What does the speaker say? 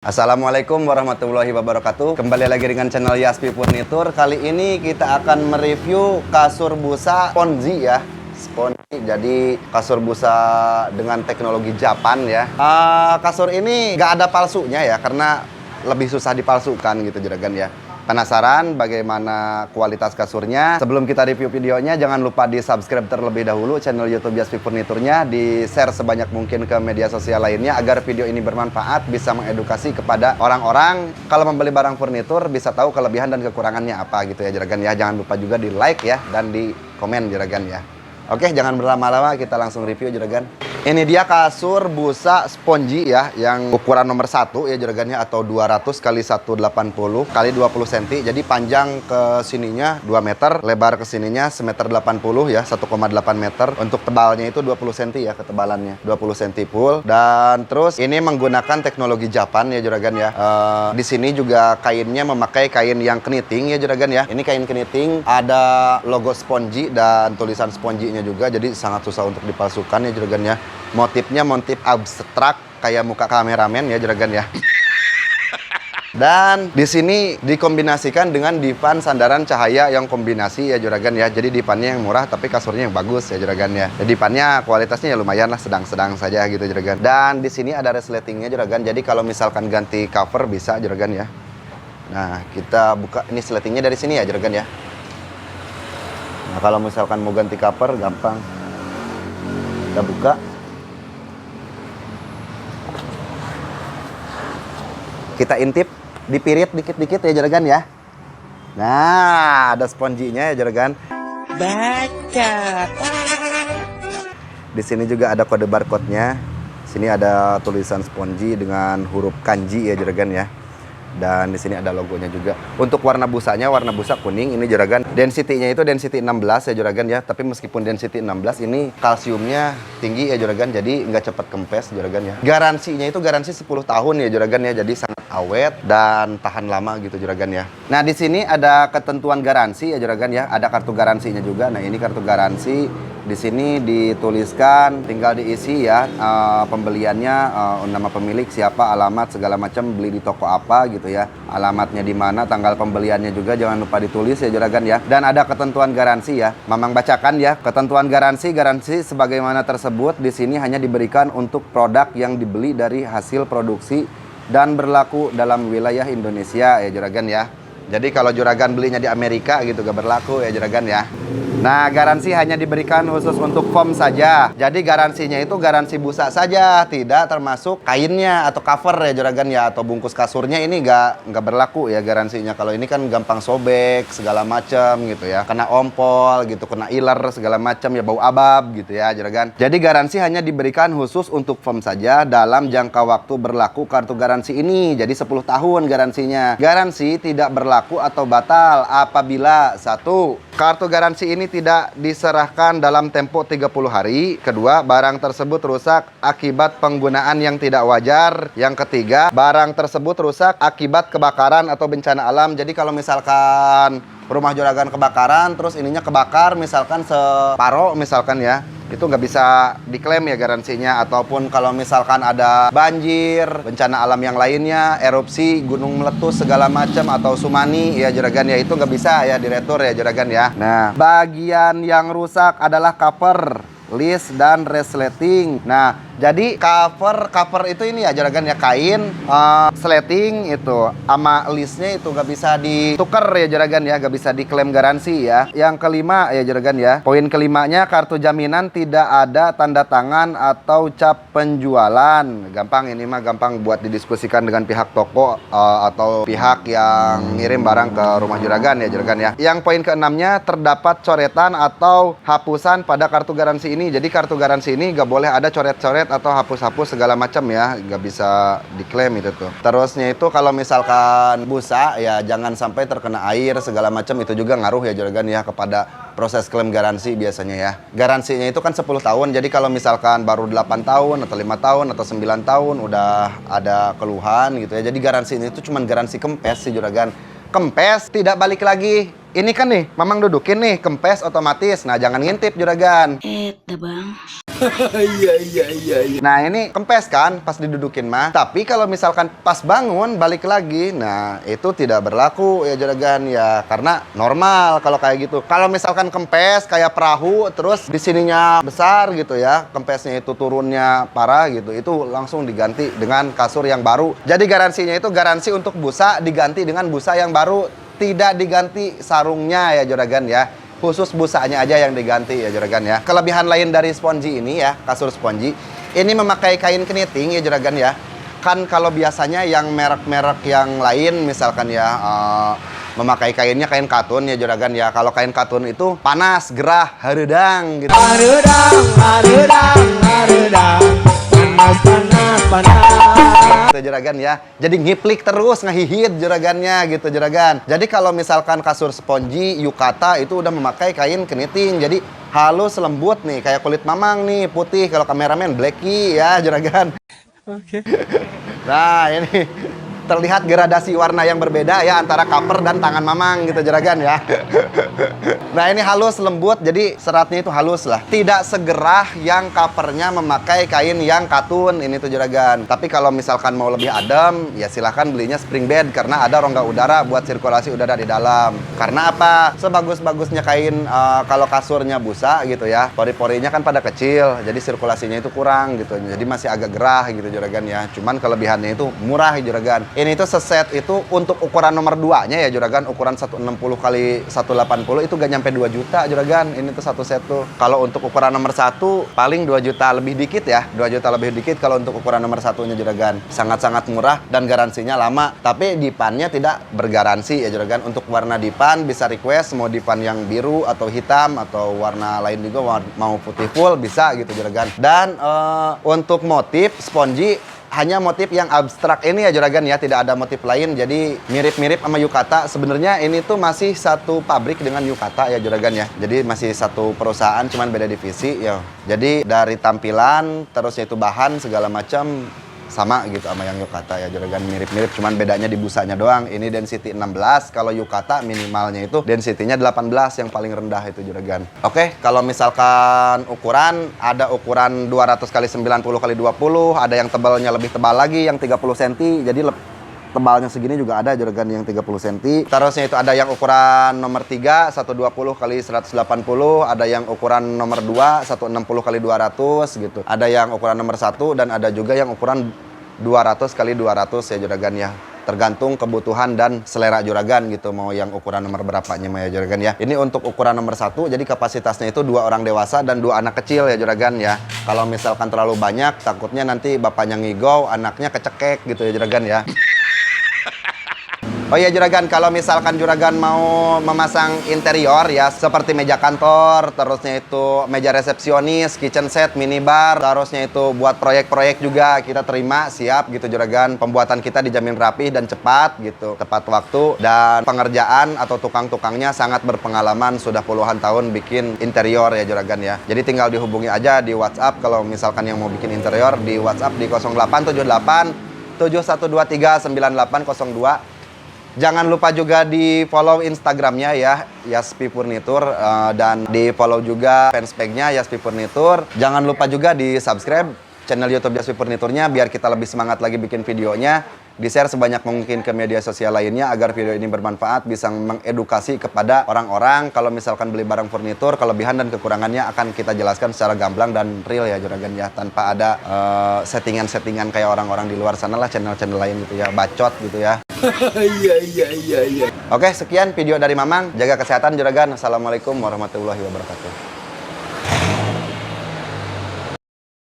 Assalamualaikum warahmatullahi wabarakatuh. Kembali lagi dengan channel Yaspi Furniture. Kali ini kita akan mereview kasur busa Spongy ya. Spongy, jadi kasur busa dengan teknologi Japan ya. Kasur ini nggak ada palsunya ya, karena lebih susah dipalsukan gitu juragan ya. Penasaran bagaimana kualitas kasurnya? Sebelum kita review videonya, jangan lupa di subscribe terlebih dahulu channel YouTube Yaspi Furniture-nya, di share sebanyak mungkin ke media sosial lainnya agar video ini bermanfaat, bisa mengedukasi kepada orang-orang kalau membeli barang furnitur bisa tahu kelebihan dan kekurangannya apa gitu ya juragan ya. Jangan lupa juga di like ya dan di komen juragan ya. Oke, jangan berlama-lama, kita langsung review juragan. Ini dia kasur busa Spongy ya, yang ukuran nomor 1 ya juragan ya, atau 200 kali 180 kali 20 cm. Jadi panjang ke sininya 2 meter, lebar ke sininya 1,80 m ya, 1,8 meter. Untuk tebalnya itu 20 cm ya, ketebalannya 20 cm full. Dan terus ini menggunakan teknologi Japan ya juragan ya. Di sini juga kainnya memakai kain yang keniting ya juragan ya. Ini kain keniting, ada logo Spongy dan tulisan Spongy-nya juga, jadi sangat susah untuk dipalsukan ya juragan ya. Motifnya motif abstrak kayak muka kameramen ya juragan ya. Dan di sini dikombinasikan dengan divan sandaran cahaya yang kombinasi ya juragan ya. Jadi divannya yang murah tapi kasurnya yang bagus ya juragan ya. Divannya kualitasnya ya lumayan lah, sedang-sedang saja gitu juragan. Dan di sini ada resletingnya juragan. Jadi kalau misalkan ganti cover bisa juragan ya. Nah, kita buka ini resletingnya dari sini ya juragan ya. Nah, kalau misalkan mau ganti cover gampang. Kita buka. Kita intip, dipirit dikit-dikit ya juragan ya. Nah, ada Spongy-nya ya juragan. Baca. Di sini juga ada kode barcode-nya. Sini ada tulisan Spongy dengan huruf kanji ya juragan ya. Dan di sini ada logonya juga. Untuk warna busanya, warna busa kuning ini juragan. Density-nya itu density 16 ya juragan ya. Tapi meskipun density 16 ini kalsiumnya tinggi ya juragan. Jadi nggak cepat kempes juragan ya. Garansinya itu garansi 10 tahun ya juragan ya. Jadi sangat awet dan tahan lama gitu juragan ya. Nah, di sini ada ketentuan garansi ya juragan ya. Ada kartu garansinya juga. Nah, ini kartu garansi. Di sini dituliskan, tinggal diisi ya pembeliannya, nama pemilik siapa, alamat segala macam, beli di toko apa gitu ya, alamatnya di mana, tanggal pembeliannya juga jangan lupa ditulis ya juragan ya. Dan ada ketentuan garansi ya, Mamang bacakan ya. Ketentuan garansi sebagaimana tersebut di sini hanya diberikan untuk produk yang dibeli dari hasil produksi dan berlaku dalam wilayah Indonesia ya juragan ya. Jadi kalau juragan belinya di Amerika gitu gak berlaku ya juragan ya. Nah, garansi hanya diberikan khusus untuk foam saja. Jadi garansinya itu garansi busa saja, tidak termasuk kainnya atau cover ya juragan ya, atau bungkus kasurnya ini nggak berlaku ya garansinya. Kalau ini kan gampang sobek segala macam gitu ya, kena ompol gitu, kena iler segala macam ya, bau abab gitu ya juragan. Jadi garansi hanya diberikan khusus untuk foam saja dalam jangka waktu berlaku kartu garansi ini. Jadi 10 tahun garansinya. Garansi tidak berlaku atau batal apabila 1. Kartu garansi ini tidak diserahkan dalam tempo 30 hari. Kedua, barang tersebut rusak akibat penggunaan yang tidak wajar. Yang ketiga, barang tersebut rusak akibat kebakaran atau bencana alam. Jadi kalau misalkan rumah juragan kebakaran, terus ininya kebakar misalkan separoh misalkan ya, itu nggak bisa diklaim ya garansinya. Ataupun kalau misalkan ada banjir, bencana alam yang lainnya, erupsi, gunung meletus segala macam, atau tsunami ya juragan ya, itu nggak bisa ya diretur ya juragan ya. Nah, bagian yang rusak adalah cover, list, dan resleting. Nah, jadi cover itu ini ya juragan ya, kain, sleting itu sama listnya itu gak bisa ditukar ya juragan ya, gak bisa diklaim garansi ya. Yang kelima ya juragan ya, poin kelimanya, kartu jaminan tidak ada tanda tangan atau cap penjualan. Gampang ini mah, gampang buat didiskusikan dengan pihak toko atau pihak yang ngirim barang ke rumah juragan ya juragan ya. Yang poin keenamnya, terdapat coretan atau hapusan pada kartu garansi ini. Jadi kartu garansi ini gak boleh ada coret-coret atau hapus-hapus segala macam ya, nggak bisa diklaim itu tuh. Terusnya itu kalau misalkan busa ya jangan sampai terkena air segala macam, itu juga ngaruh ya juragan ya kepada proses klaim garansi biasanya ya. Garansinya itu kan 10 tahun, jadi kalau misalkan baru 8 tahun atau 5 tahun atau 9 tahun udah ada keluhan gitu ya, jadi garansinya itu cuma garansi kempes sih juragan. Kempes tidak balik lagi Ini kan nih, Mamang dudukin nih, kempes otomatis. Nah, jangan ngintip juragan. Bang. Nah, ini kempes kan pas didudukin mah. Tapi kalau misalkan pas bangun balik lagi, nah itu tidak berlaku ya juragan ya, karena normal kalau kayak gitu. Kalau misalkan kempes kayak perahu terus di sininya besar gitu ya, kempesnya itu turunnya parah gitu, itu langsung diganti dengan kasur yang baru. Jadi garansinya itu garansi untuk busa diganti dengan busa yang baru, tidak diganti sarungnya ya juragan ya. Khusus busanya aja yang diganti ya juragan ya. Kelebihan lain dari sponji ini ya, kasur sponji, ini memakai kain keniting ya juragan ya. Kan kalau biasanya yang merek-merek yang lain misalkan ya memakai kainnya kain katun ya juragan ya. Kalau kain katun itu panas, gerah, hareudang gitu. Hareudang. Panas. Gitu juragan ya. Jadi ngiplik terus, ngehihit juragannya gitu juragan. Jadi kalau misalkan kasur sponji yukata itu udah memakai kain keniting. Jadi halus lembut nih kayak kulit Mamang nih, putih. Kalau kameramen blacky ya juragan. Oke. Nah, ini terlihat gradasi warna yang berbeda ya antara cover dan tangan Mamang gitu juragan ya. Nah, ini halus lembut, jadi seratnya itu halus lah. Tidak segerah yang covernya memakai kain yang katun ini tuh juragan. Tapi kalau misalkan mau lebih adem, ya silahkan belinya spring bed karena ada rongga udara buat sirkulasi udara di dalam. Karena apa? Sebagus-bagusnya kain kalau kasurnya busa gitu ya, pori-porinya kan pada kecil, jadi sirkulasinya itu kurang gitu. Jadi masih agak gerah gitu juragan ya. Cuman kelebihannya itu murah ya juragan. Ini itu seset itu untuk ukuran nomor 2-nya ya juragan, ukuran 160 kali 180 itu gak nyampe 2 juta juragan. Ini tuh satu set tuh. Kalau untuk ukuran nomor 1 paling 2 juta lebih dikit ya. 2 juta lebih dikit kalau untuk ukuran nomor 1-nya juragan. Sangat-sangat murah dan garansinya lama. Tapi dipannya tidak bergaransi ya juragan. Untuk warna dipan bisa request mau dipan yang biru atau hitam atau warna lain juga, mau putih full bisa gitu juragan. Dan untuk motif sponji hanya motif yang abstrak ini ya juragan ya, tidak ada motif lain. Jadi mirip-mirip sama yukata. Sebenarnya ini tuh masih satu pabrik dengan yukata ya juragan ya. Jadi masih satu perusahaan cuman beda divisi ya. Jadi dari tampilan terus itu bahan segala macam sama gitu sama yang yukata ya juragan, mirip-mirip cuman bedanya di busanya doang. Ini density 16, kalau yukata minimalnya itu density-nya 18 yang paling rendah itu juragan. Oke, kalau misalkan ukuran ada ukuran 200 kali 90 kali 20, ada yang tebalnya lebih tebal lagi yang 30 cm. Jadi tebalnya segini juga ada juragan yang 30 cm. Terusnya itu ada yang ukuran nomor 3 120 kali 180, ada yang ukuran nomor 2 160 kali 200 gitu. Ada yang ukuran nomor 1 dan ada juga yang ukuran 200 kali 200 ya juragan ya. Tergantung kebutuhan dan selera juragan gitu, mau yang ukuran nomor berapanya ya juragan ya. Ini untuk ukuran nomor 1, jadi kapasitasnya itu 2 orang dewasa dan 2 anak kecil ya juragan ya. Kalau misalkan terlalu banyak takutnya nanti bapaknya ngigau, anaknya kecekek gitu ya juragan ya. Oh iya juragan, kalau misalkan juragan mau memasang interior ya seperti meja kantor, terusnya itu meja resepsionis, kitchen set, minibar, terusnya itu buat proyek-proyek juga kita terima, siap gitu juragan. Pembuatan kita dijamin rapi dan cepat gitu, tepat waktu, dan pengerjaan atau tukang-tukangnya sangat berpengalaman, sudah puluhan tahun bikin interior ya juragan ya. Jadi tinggal dihubungi aja di WhatsApp kalau misalkan yang mau bikin interior, di WhatsApp di 0878 7123 9802. Jangan lupa juga di follow Instagramnya ya, Yaspi Furnitur, dan di follow juga fanspage-nya Yaspi Furnitur. Jangan lupa juga di subscribe channel YouTube Yaspi Furniturnya biar kita lebih semangat lagi bikin videonya. Di-share sebanyak mungkin ke media sosial lainnya agar video ini bermanfaat, bisa mengedukasi kepada orang-orang. Kalau misalkan beli barang furnitur, kelebihan dan kekurangannya akan kita jelaskan secara gamblang dan real ya juragan ya, tanpa ada settingan-settingan kayak orang-orang di luar sana lah, channel-channel lain gitu ya, bacot gitu ya. Iya. Oke, sekian video dari Mamang. Jaga kesehatan juragan. Assalamualaikum warahmatullahi wabarakatuh.